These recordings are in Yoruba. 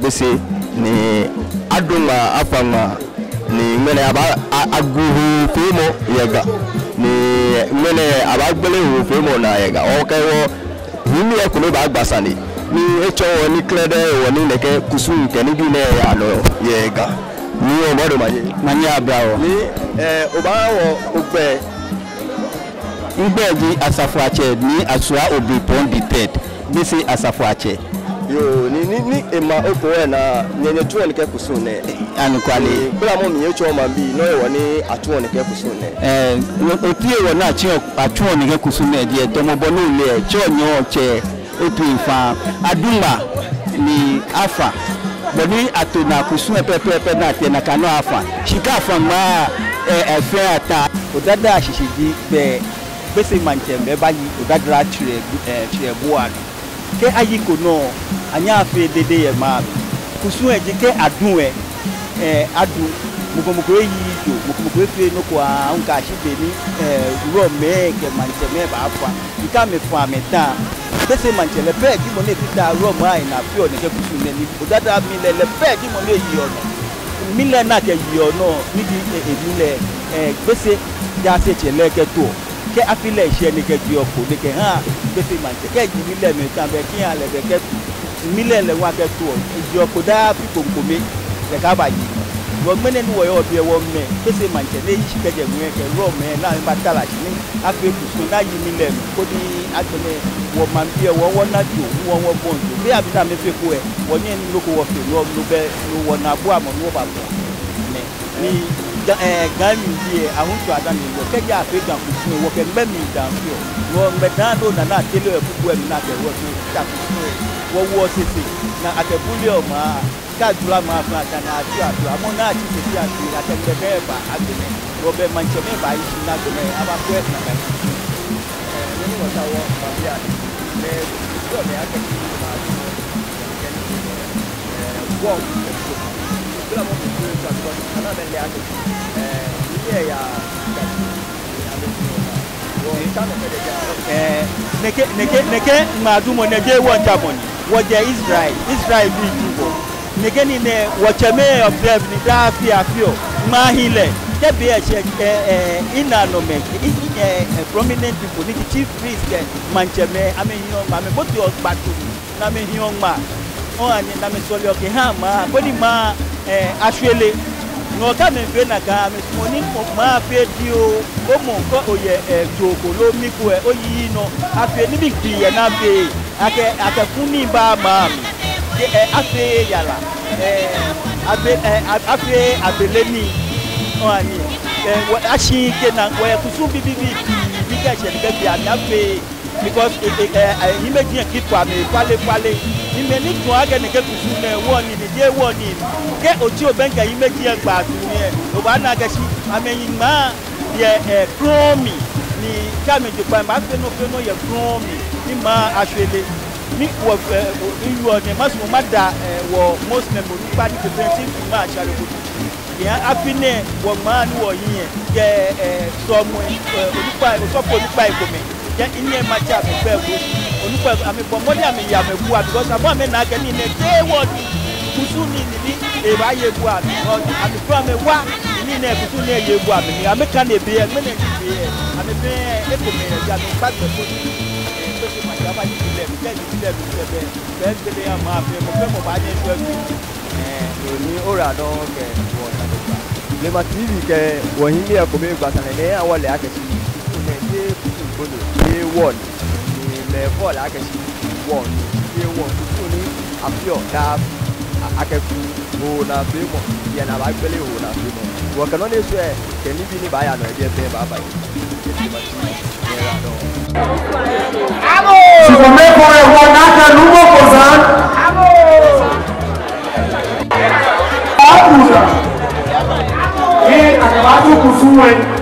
Bese ni adunga afanga ni mene aba aguhu femo yega ni mene aba gbele hu femo na yega okayo himi ekuno ba agbasani ni echo ni klede woni neke kusun keni bi ne ya no yega ni o modo manye abrawo ni obawo ogbe igbeji asafo ache ni asua obi pon di ted bese asafo ache yo ni ema opo na nyenye tuo ne ke kusune anukwale bla mo mi echo ma bi no e woni atuo ne ke kusune otie wona atuo ne ke kusune die to mo bonu le cho nyo che otu ifa aduma ni afa boni atona kusune pepe na tie na kanu afa shika afa ma efe ata odada shishiji be bese manchembe bayi odadra chire buanu ke ayiko no anya afi dede ye ma kusun eje ke adun adu mugomugo yi do mugomugo efe no kwa nka shibe ni ro me ke mancheme ba afa ika me fa me ta bese manchele pe di mo ne fita ro ma ina fi o ne ke kusun ni odada mi le pe di mo ne yi ono mi le na ke yi ono ni di emile bese ja se chele ke to ke afile ise ni ke di opo ni ke ha bese manche ke ji mile me tan be kin ale be ke mile le wa ke to di opo da fi konkome le ka ba yi wo mene ni wo yo bi e wo me bese manche le yi ke je mu ke ro me la ba tala ji ni afi kusu na yi mile me ko ni agbene wo man bi e wo na ju wo bon ju bi abi na me fe ko e wo ni lo ko wo fe lo be lo wo na bu amo no ba bo ni gami die ahuntu adani wo keja afega kusu wo ke mbemi danfio wo mbedando na tele ebubu emi na ke wo ta kusu wo sisi na atebuli o ma ka jula ma fa ta na atu amona ati sisi ati atembebe ba agene wo be manche me ba yi na gene aba ko na ba ni wo ta wo ba bia le wo me ake ma wo bila mo ku ta ko ana me le ake ya neke madumo nege wonja boni woje Israel bi jubo nege ni ne wocheme observe ni da afio mahile debi inanome prominent people ni chief priest mancheme amenyo ma me boti ogbatu na me hion ma o ani na me soli oke ha ma boni ma ahwele no ka me fe na ka me moni ma fe di o mo ko oye joko lo mi ko e oyi no afe ni bi di ye na fe ake funi ba ma afe yala abeleni oni ashi ke na we kusu bibi ke je ke bi ami afi because imagine ki kwa me pale imeni tun age ne ke kusu ne woni ni je woni ke oti obenka imagine gba tu ni o ba na ga shi ameyin ma ye kromi ni kame je pa ma fe no ye kromi ni ma ashwele ni wo iyu oni maso ma da wo muslim mo nipa ni preventive ma ashare ko ya afine wo ma ni wo yin ye so mo onipa so po nipa ikome ya inye ma cha me fe wo onipa ame bo mo ya me bu because abo me na ga ni ne je wo kusu ni e ba ye bu abi ame pro me wa ni ne kusu ne ye bu abi ame ka na ebe me na ebe ame be ikome ya me pa pe ko baba ni le be be ya ma fe mo ba je so ni ora don ke wo ta le ma tv ke wo hin mi e ko me gba tan le awon le akesi ne je gbolo ye won ni le fo la akesi won ye won so ni afio da akefu o na be mo ye na ba gbele o na be mo wo kan no ne so e ke ni bi ni ba ya no e be ba ba Si vous mettez pour le roi, n'a qu'un nouveau cousin. Et à la base, vous souhaitez.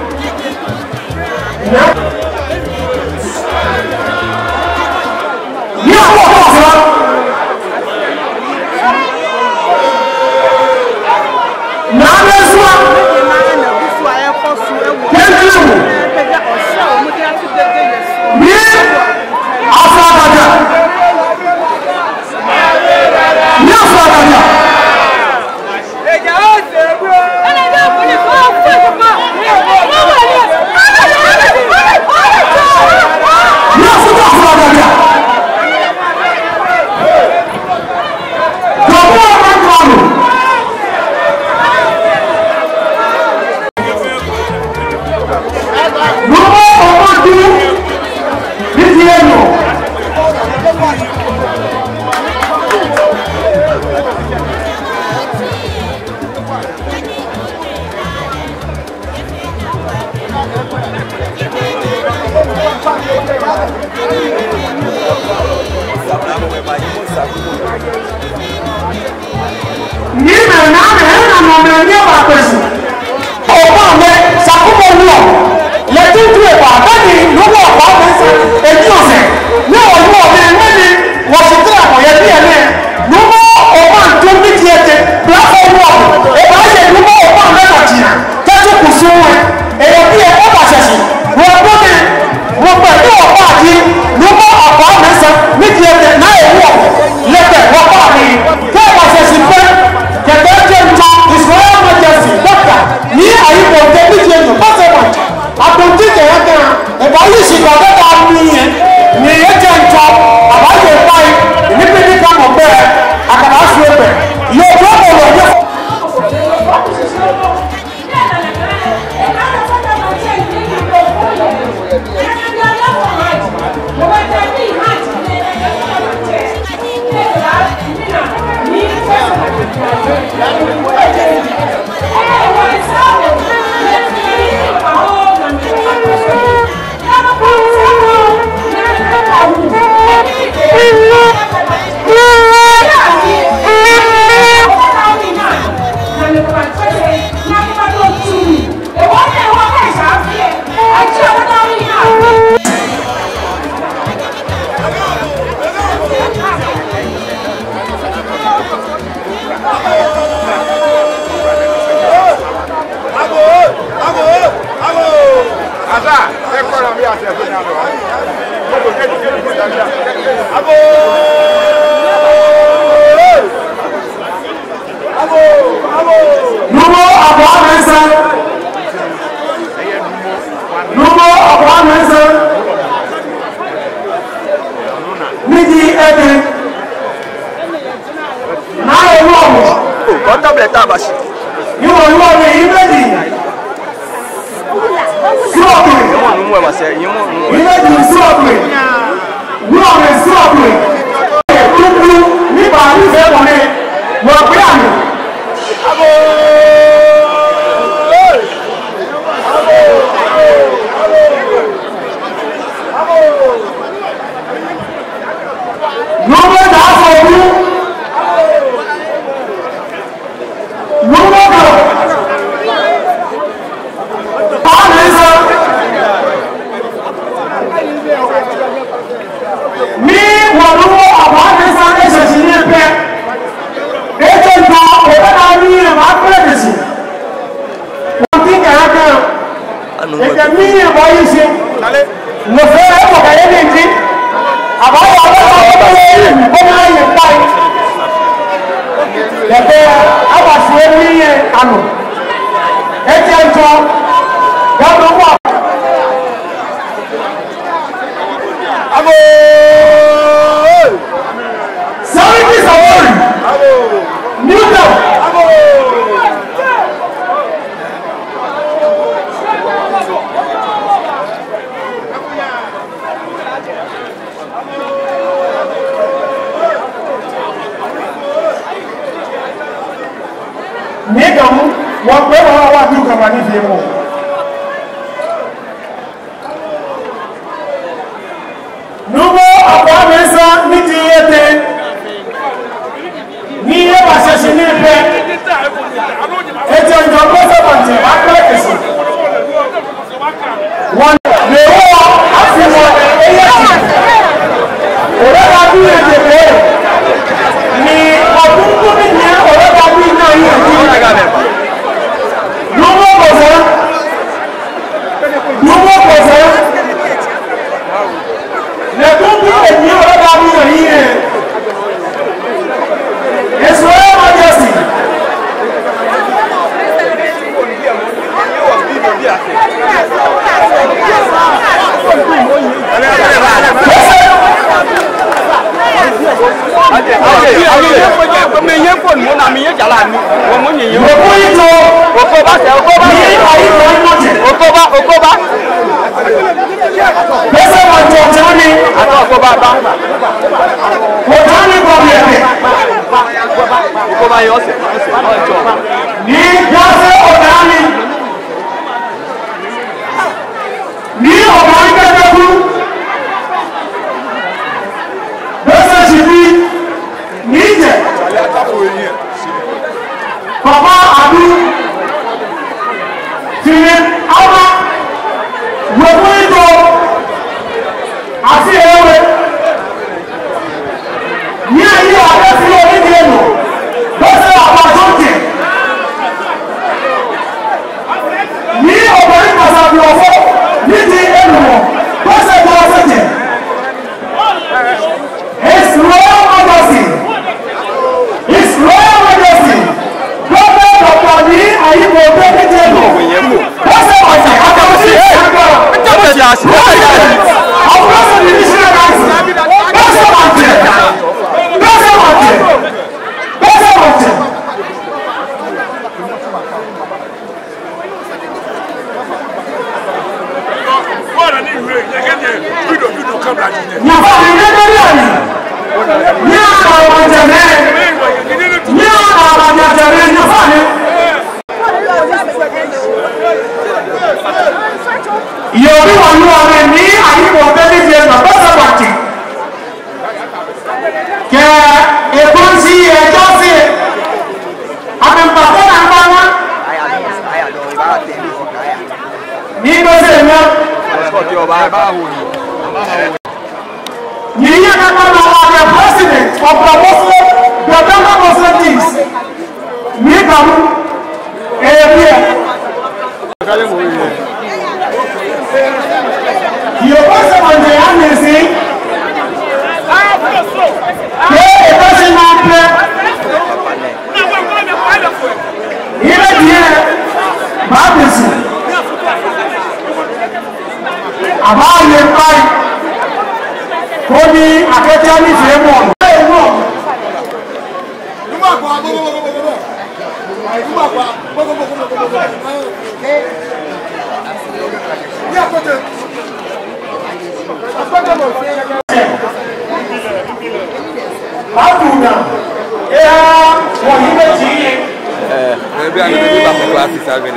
bien le bébé va pouvoir faire ça venir.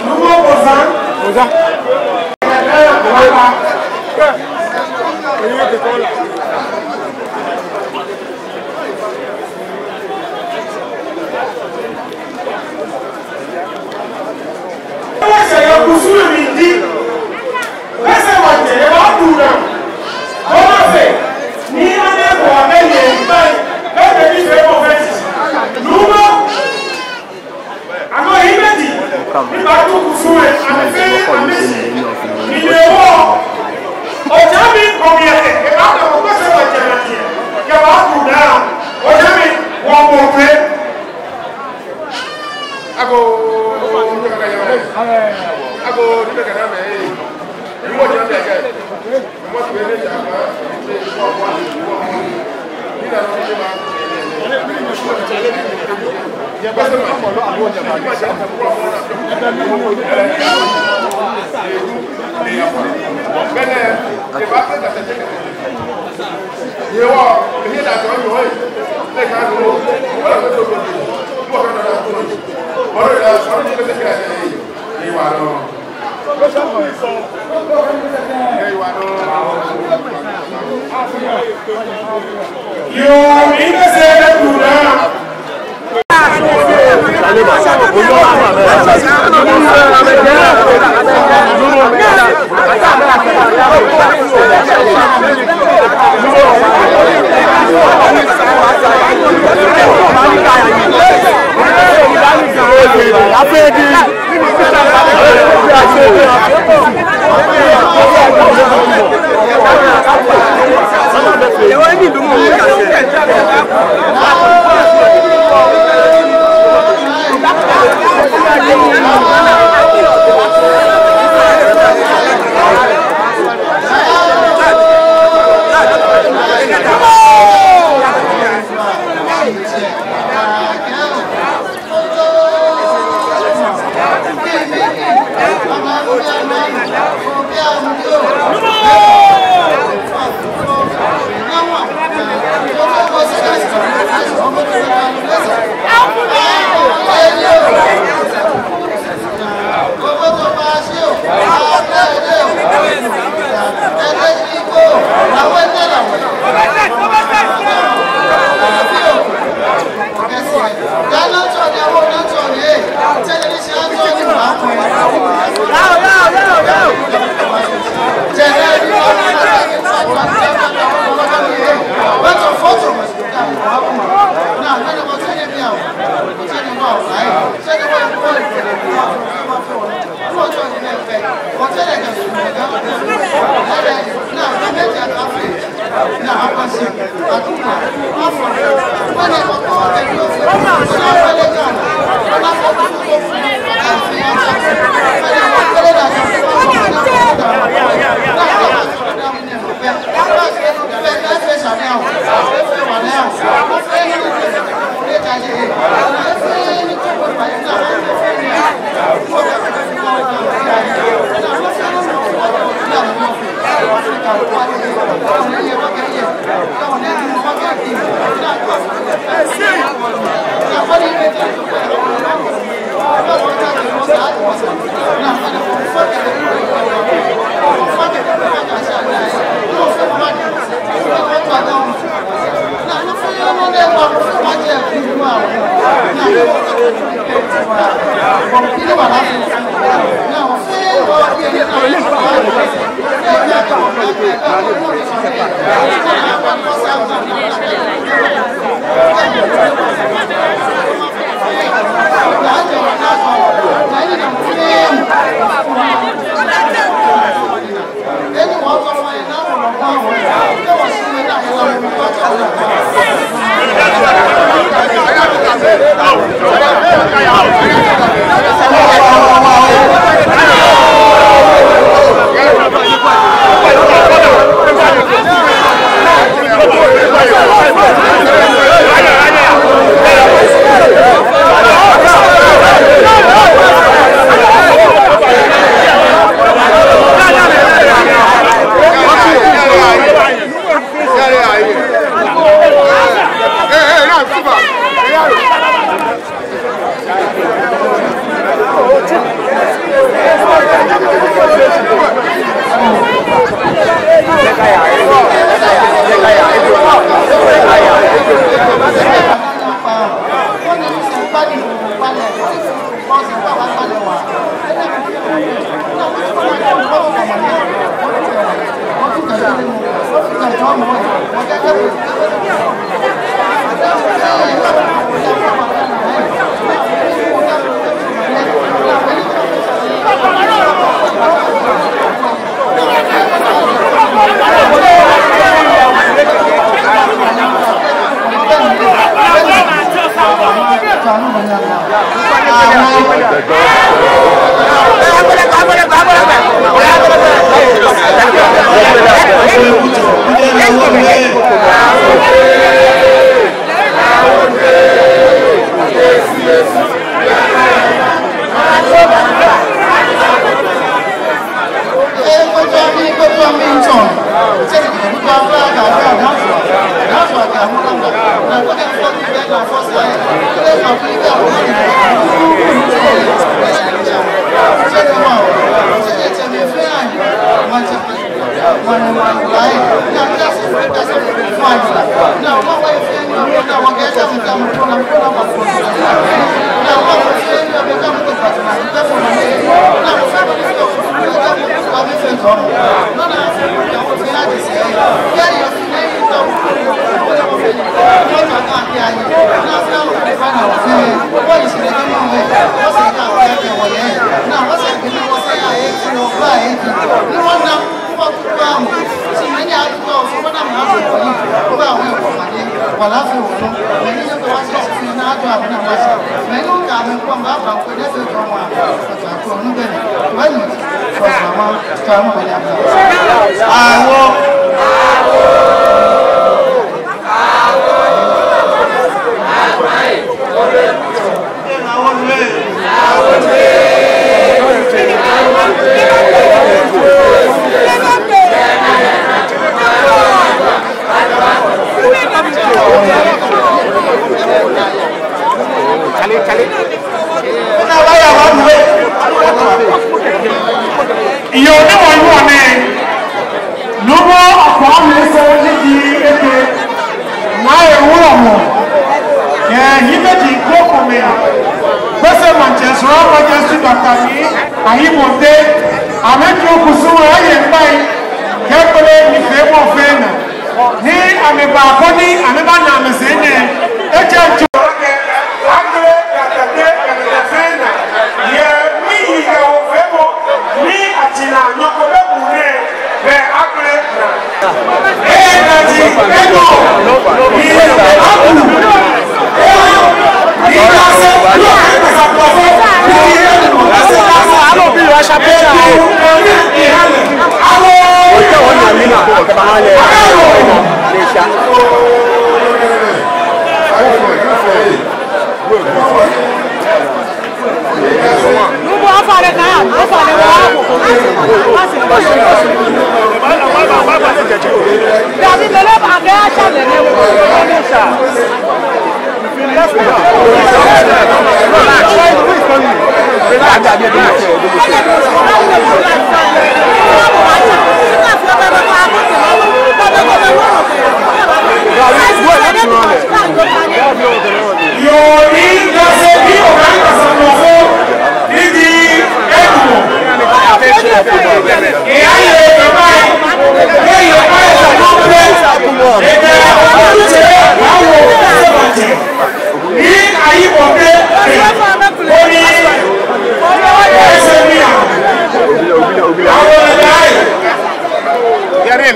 Nouveau opposant.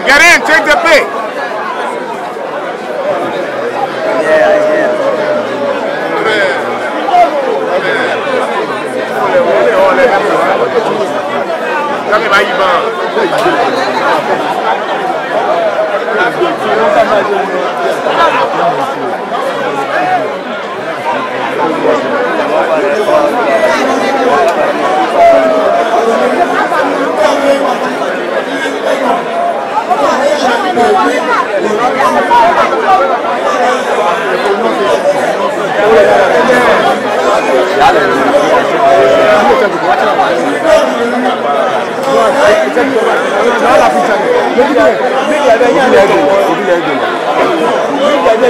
Get in, take the pay. You